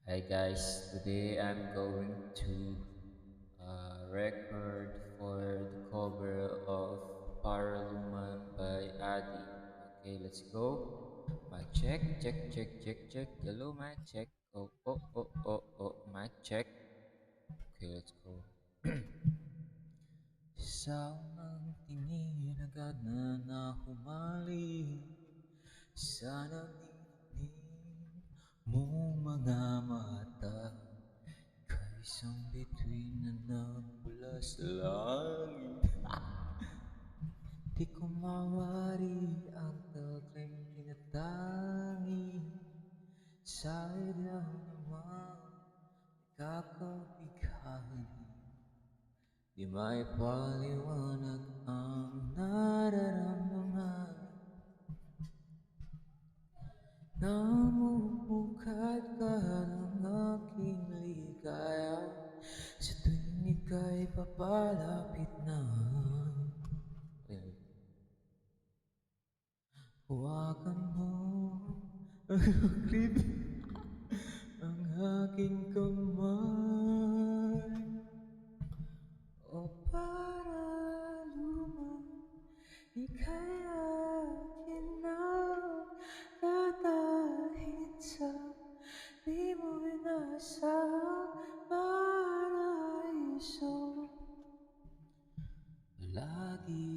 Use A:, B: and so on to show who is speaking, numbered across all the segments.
A: Hi guys, today I'm going to record for the cover of Paraluman by Adi. Okay, let's go. Mic check, check, check, check, check. Hello, mic check. Oh, oh, oh, oh, oh, mic check. Okay, let's go. Sa unang tingin agad na nahumali sa naniningning mong mga mata. Isang bituin na nagmula sa langit. Di ko mawari ang takling tinatangi sa ila namang kakabighani. Di may paliwanag ang nararamdaman. Namumukad ka ng aking ligaya sa tuwing ika'y papalapit na. Huwakan mo ang aking ang aking kamay. O para lumang ika'y akin na dadahin sa di mo inasahang paraiso. Lagi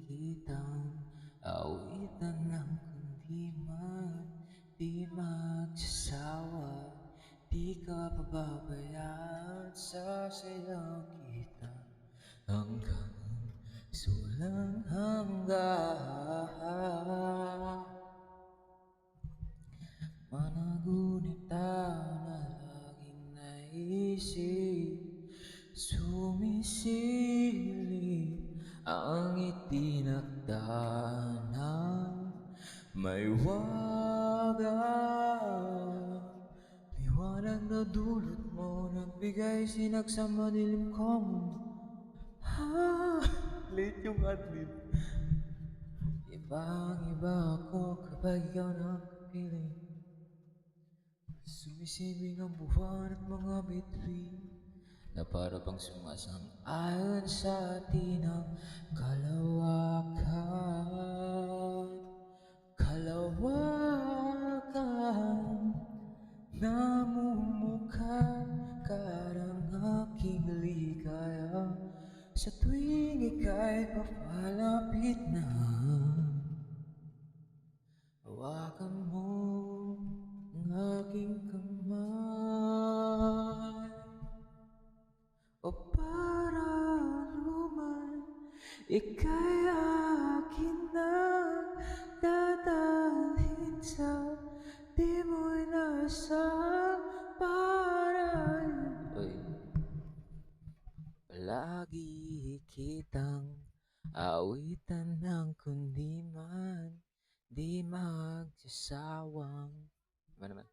A: kitang awitan ng kundi man di magsasawa. Di ka pababayaan, sasayaw kita hanggang sa walang hanggan. Managunita na laging naisip, sumisilip ang itinakda na may wagang liwanag na dulot mo, nagbigay sinag sa madilim kong late yung adlib. Ibang iba ako kapag ikaw na ang kapiling. Sumisibing ang buwan at mga bituin na para bang sumasang-ayon sa atin ang kalawakan. Kalawakan, namumukha ka ng aking ligaya sa tuwing ika'y papalapit na. Hawakan mo ang aking kamay. O para luman ika'y akin na dadalhin sa di mo inasahang paraiso. Palagi kitang awitan ng kundi man di magsasawang. Ano naman?